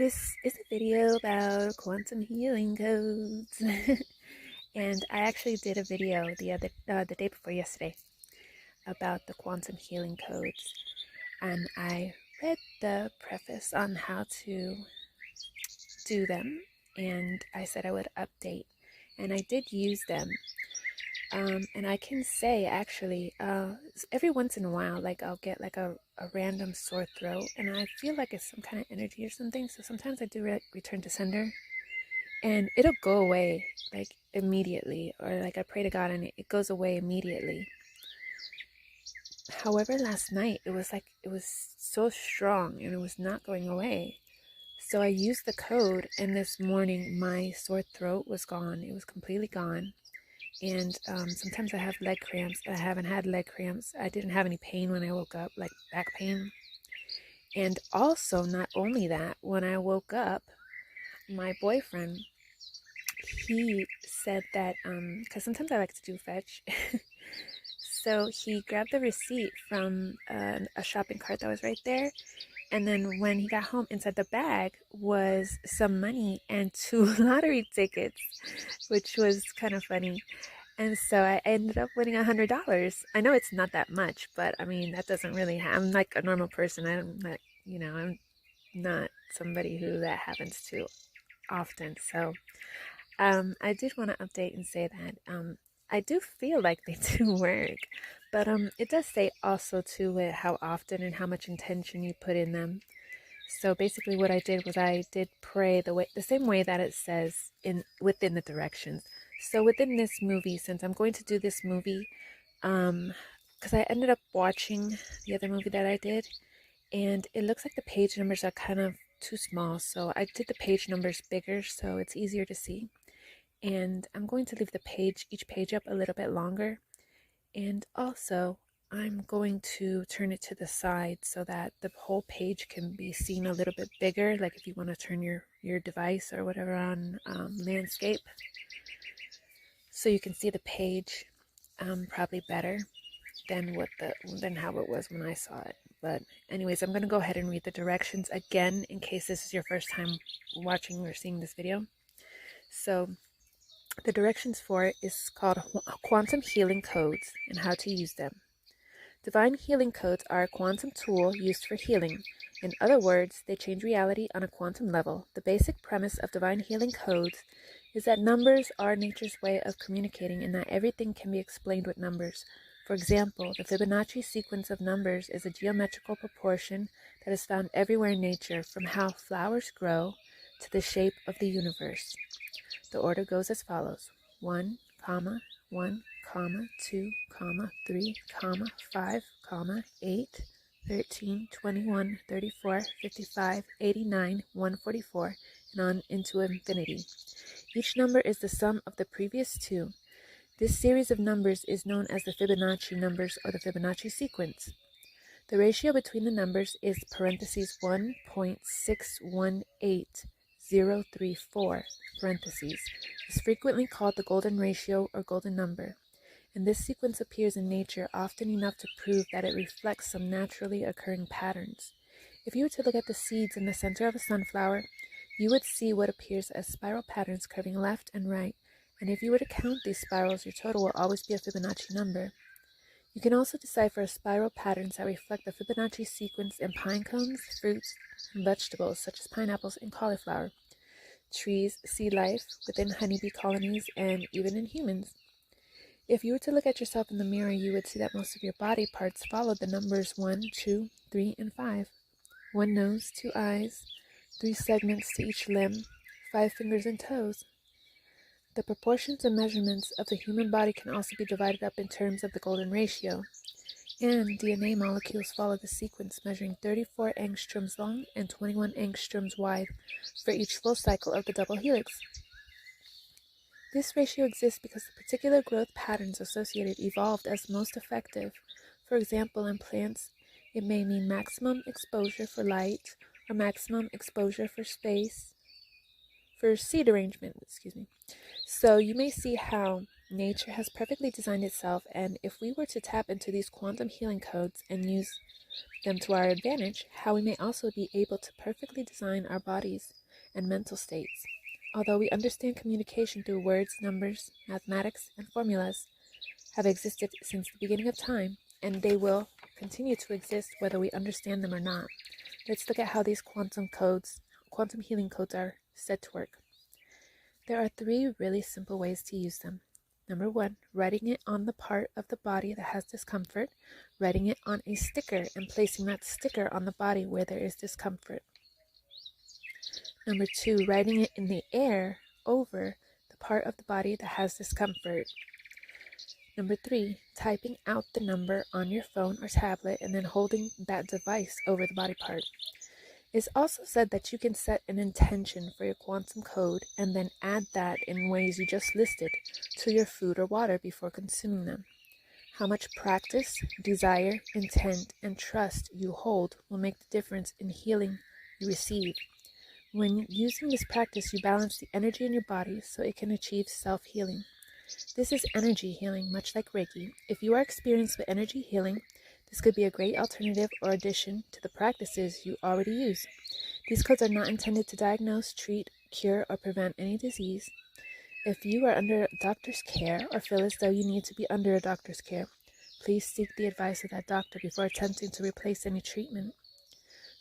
This is a video about quantum healing codes. And I actually did a video the day before yesterday about the quantum healing codes, and I read the preface on how to do them, and I said I would update, and I did use them. And I can say actually, every once in a while, like I'll get like a random sore throat, and I feel like it's some kind of energy or something. So sometimes I do return to sender, and it'll go away like immediately, or like I pray to God and it goes away immediately. However, last night it was so strong and it was not going away. So I used the code, and this morning my sore throat was gone. It was completely gone. And sometimes I have leg cramps. I haven't had leg cramps. I didn't have any pain when I woke up, like back pain. And also, not only that, when I woke up, my boyfriend, he said that, because sometimes I like to do fetch. So he grabbed the receipt from a shopping cart that was right there. And then when he got home, inside the bag was some money and 2 lottery tickets, which was kind of funny. And so I ended up winning $100. I know it's not that much, but I mean, that doesn't really I'm like a normal person. I'm not somebody who that happens to often. So I did want to update and say that I do feel like they do work, but it does say also to it how often and how much intention you put in them. So basically what I did was I did pray the same way that it says within the directions. So within this movie, since I'm going to do this movie, because I ended up watching the other movie that I did, and it looks like the page numbers are kind of too small. So I did the page numbers bigger so it's easier to see. And I'm going to leave each page up a little bit longer. And also, I'm going to turn it to the side so that the whole page can be seen a little bit bigger, like if you want to turn your device or whatever on landscape. So you can see the page probably better than how it was when I saw it. But anyways, I'm going to go ahead and read the directions again in case this is your first time watching or seeing this video. So the directions for it is called Quantum Healing Codes and how to use them. Divine healing codes are a quantum tool used for healing. In other words, they change reality on a quantum level. The basic premise of divine healing codes is that numbers are nature's way of communicating and that everything can be explained with numbers. For example, the Fibonacci sequence of numbers is a geometrical proportion that is found everywhere in nature, from how flowers grow to the shape of the universe. The order goes as follows: 1, 1, 2, 3, 5, 8, 13, 21, 34, 55, 89, 144, and on into infinity. Each number is the sum of the previous two. This series of numbers is known as the Fibonacci numbers or the Fibonacci sequence. The ratio between the numbers is parentheses 1.618034 parentheses, is frequently called the golden ratio or golden number, and this sequence appears in nature often enough to prove that it reflects some naturally occurring patterns. If you were to look at the seeds in the center of a sunflower, you would see what appears as spiral patterns curving left and right, and if you were to count these spirals, your total will always be a Fibonacci number. You can also decipher spiral patterns that reflect the Fibonacci sequence in pine cones, fruits, and vegetables such as pineapples and cauliflower, trees, sea life, within honeybee colonies, and even in humans. If you were to look at yourself in the mirror, you would see that most of your body parts follow the numbers 1, 2, 3, and 5. 1 nose, 2 eyes, 3 segments to each limb, 5 fingers and toes. The proportions and measurements of the human body can also be divided up in terms of the golden ratio, and DNA molecules follow the sequence, measuring 34 angstroms long and 21 angstroms wide for each full cycle of the double helix. This ratio exists because the particular growth patterns associated evolved as most effective. For example, in plants, it may mean maximum exposure for light or maximum exposure for space, for seed arrangement, So you may see how Nature has perfectly designed itself, and if we were to tap into these quantum healing codes and use them to our advantage, how we may also be able to perfectly design our bodies and mental states. Although we understand communication through words, numbers, mathematics, and formulas have existed since the beginning of time, and they will continue to exist whether we understand them or not. Let's look at how these quantum healing codes are set to work. There are 3 really simple ways to use them. Number 1, writing it on the part of the body that has discomfort, writing it on a sticker and placing that sticker on the body where there is discomfort. Number 2, writing it in the air over the part of the body that has discomfort. Number 3, typing out the number on your phone or tablet and then holding that device over the body part. It's also said that you can set an intention for your quantum code and then add that in ways you just listed to your food or water before consuming them. How much practice, desire, intent, and trust you hold will make the difference in healing you receive. When using this practice, you balance the energy in your body so it can achieve self-healing. This is energy healing, much like Reiki. If you are experienced with energy healing, this could be a great alternative or addition to the practices you already use. These codes are not intended to diagnose, treat, cure, or prevent any disease. If you are under a doctor's care or feel as though you need to be under a doctor's care, please seek the advice of that doctor before attempting to replace any treatment.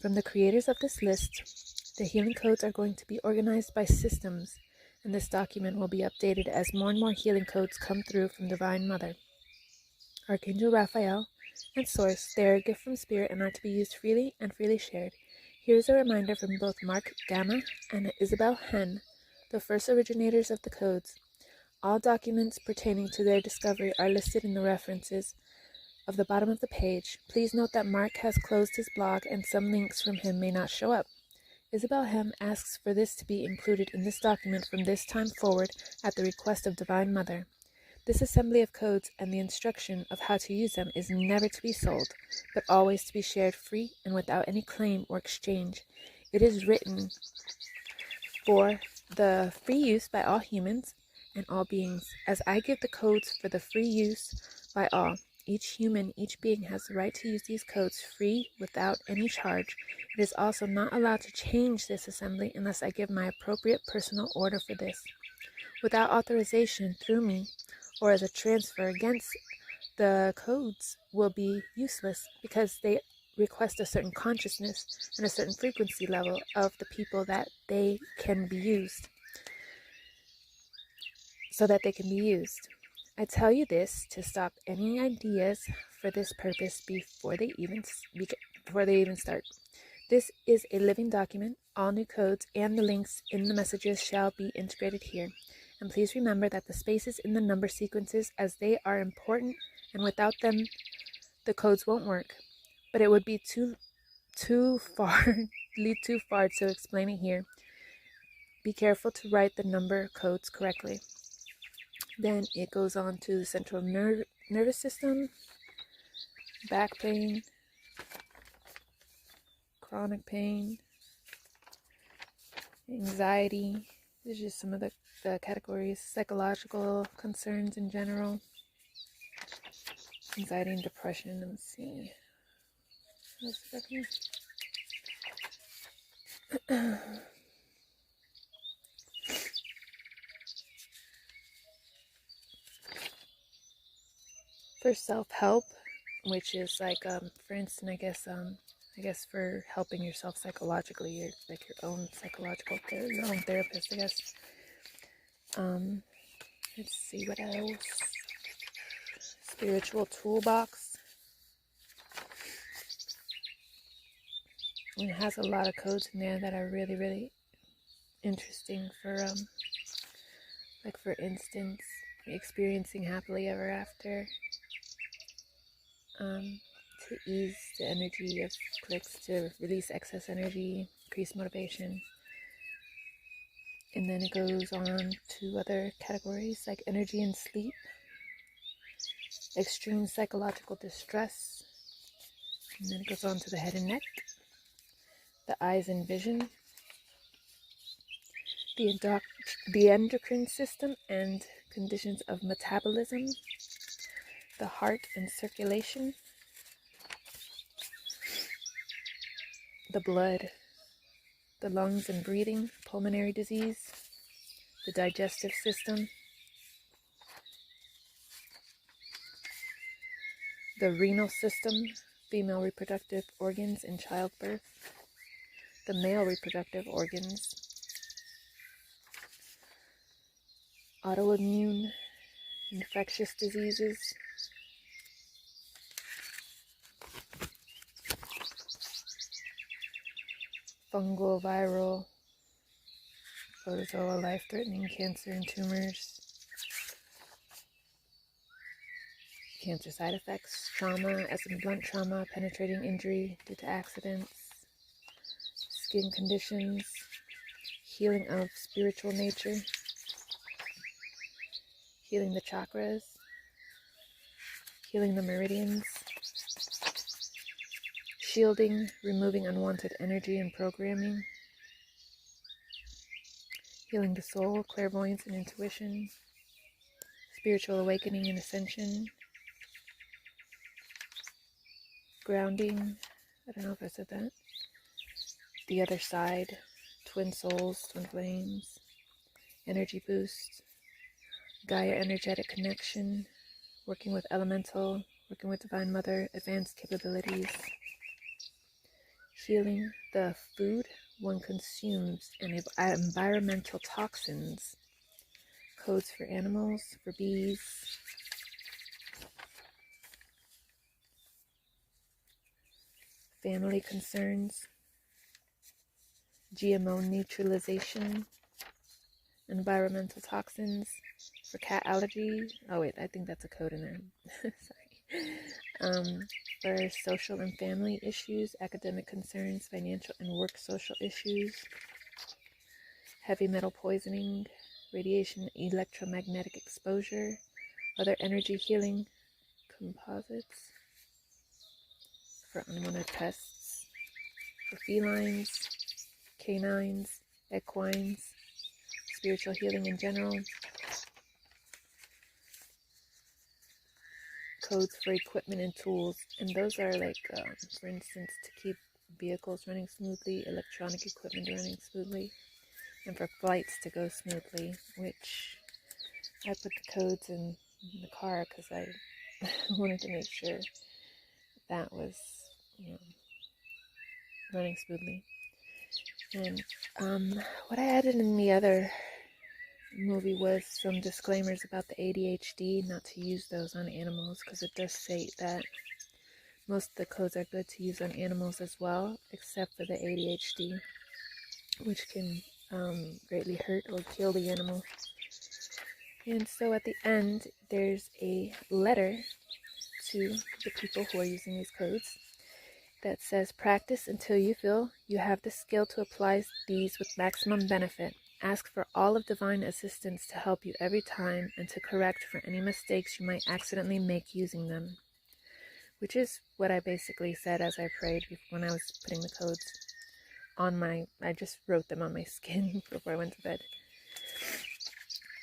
From the creators of this list, the healing codes are going to be organized by systems, and this document will be updated as more and more healing codes come through from Divine Mother. Archangel Raphael and Source, they are a gift from Spirit and are to be used freely and freely shared. Here is a reminder from both Mark Gamma and Isabel Hen, the first originators of the codes. All documents pertaining to their discovery are listed in the references of the bottom of the page. Please note that Mark has closed his blog and some links from him may not show up. Isabel Hem asks for this to be included in this document from this time forward at the request of Divine Mother. This assembly of codes and the instruction of how to use them is never to be sold, but always to be shared free and without any claim or exchange. It is written for the free use by all humans and all beings, as I give the codes for the free use by all. Each human, each being has the right to use these codes free without any charge. It is also not allowed to change this assembly unless I give my appropriate personal order for this. Without authorization through me, or as a transfer against, the codes will be useless because they request a certain consciousness and a certain frequency level of the people that they can be used, so that they can be used. I tell you this to stop any ideas for this purpose before they even start. This is a living document. All new codes and the links in the messages shall be integrated here. And please remember that the spaces in the number sequences, as they are important, and without them, the codes won't work. But it would be lead too far to explain it here. Be careful to write the number codes correctly. Then it goes on to the central nervous system, back pain, chronic pain, anxiety. These are just some of the categories. Psychological concerns in general, anxiety and depression. Let's see. What's back here? For self-help, which is like, for instance, I guess for helping yourself psychologically, you're like your own your own therapist, I guess. Let's see what else. Spiritual toolbox. And it has a lot of codes in there that are really, really interesting for, like for instance, experiencing happily ever after. To ease the energy of clicks, to release excess energy, increase motivation. And then it goes on to other categories like energy and sleep, extreme psychological distress, and then it goes on to the head and neck, the eyes and vision, the endocrine system, and conditions of metabolism, the heart and circulation, the blood, the lungs and breathing, pulmonary disease, the digestive system, the renal system, female reproductive organs in childbirth, the male reproductive organs, autoimmune, infectious diseases, fungal, viral, protozoal, life-threatening cancer and tumors, cancer side effects, trauma, as in blunt trauma, penetrating injury due to accidents, skin conditions, healing of spiritual nature, healing the chakras, healing the meridians, shielding, removing unwanted energy and programming, healing the soul, clairvoyance and intuition, spiritual awakening and ascension, grounding, I don't know if I said that, the other side, twin souls, twin flames, energy boost, Gaia energetic connection, working with elemental, working with Divine Mother, advanced capabilities, healing the food one consumes and environmental toxins, codes for animals, for bees, family concerns, GMO neutralization, environmental toxins, for cat allergy. Oh wait, I think that's a code in there. Sorry. For social and family issues, academic concerns, financial and work social issues, heavy metal poisoning, radiation, electromagnetic exposure, other energy healing composites, for unwanted pests, for felines, canines, equines, spiritual healing in general, codes for equipment and tools, and those are like, for instance, to keep vehicles running smoothly, electronic equipment running smoothly, and for flights to go smoothly, which I put the codes in the car because I wanted to make sure that was, running smoothly. And what I added in the other movie was some disclaimers about the ADHD, not to use those on animals, because it does say that most of the codes are good to use on animals as well, except for the ADHD, which can greatly hurt or kill the animal. And so at the end, there's a letter to the people who are using these codes that says, practice until you feel you have the skill to apply these with maximum benefit. Ask for all of divine assistance to help you every time and to correct for any mistakes you might accidentally make using them. Which is what I basically said as I prayed when I was putting the codes on I just wrote them on my skin before I went to bed.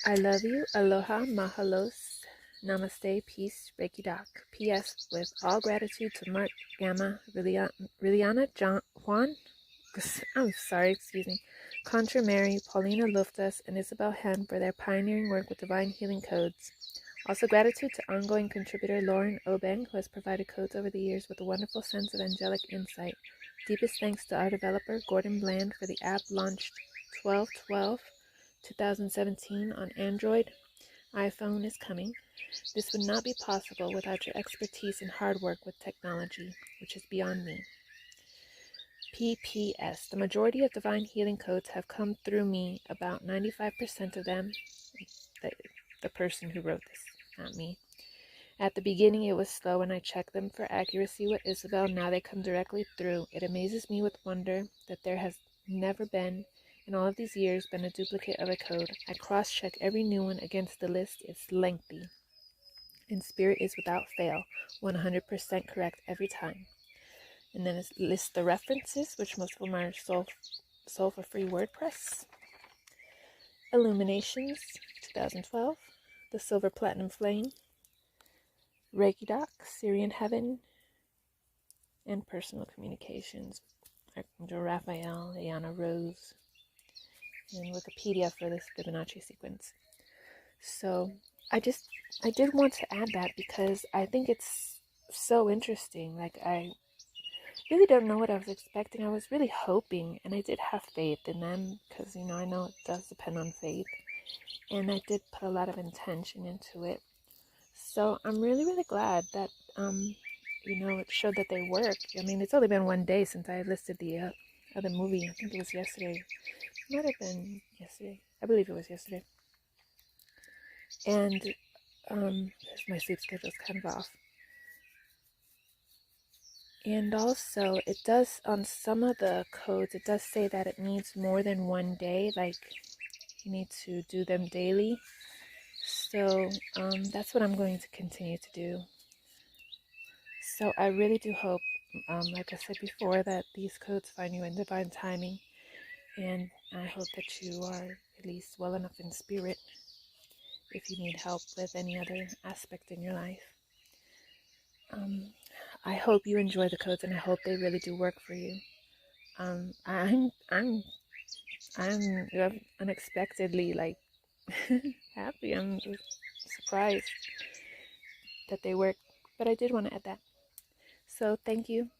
I love you. Aloha, mahalos, namaste, peace, Reiki Doc. P.S. With all gratitude to Mark Gamma, Liliana Juan, I'm sorry, excuse me, Contra Mary, Paulina Luftas, and Isabel Hen for their pioneering work with divine healing codes. Also gratitude to ongoing contributor Lauren Obeng, who has provided codes over the years with a wonderful sense of angelic insight. Deepest thanks to our developer, Gordon Bland, for the app launched 12/12/2017 on Android. iPhone is coming. This would not be possible without your expertise and hard work with technology, which is beyond me. P.P.S. The majority of divine healing codes have come through me, about 95% of them, the person who wrote this, not me. At the beginning it was slow and I checked them for accuracy with Isabel. Now they come directly through. It amazes me with wonder that there has never been, in all of these years, been a duplicate of a code. I cross-check every new one against the list. It's lengthy. And spirit is without fail, 100% correct every time. And then it lists the references, which most of them are Soul for Free WordPress. Illuminations, 2012. the Silver Platinum Flame, Reiki Doc, Syrian Heaven, and Personal Communications, Archangel Raphael, Ayana Rose, and Wikipedia for this Fibonacci sequence. So I did want to add that because I think it's so interesting. Like, I really don't know what I was expecting. I was really hoping, and I did have faith in them because, I know it does depend on faith. And I did put a lot of intention into it. So I'm really, really glad that, it showed that they work. I mean, it's only been one day since I listed the other movie. I think it was yesterday. It might have been yesterday. I believe it was yesterday. And my sleep schedule's kind of off. And also, it does, on some of the codes, it does say that it needs more than one day. Like, you need to do them daily. So that's what I'm going to continue to do. So I really do hope, like I said before, that these codes find you in divine timing. And I hope that you are at least well enough in spirit if you need help with any other aspect in your life. I hope you enjoy the codes, and I hope they really do work for you. I'm unexpectedly happy. I'm surprised that they work, but I did want to add that. So thank you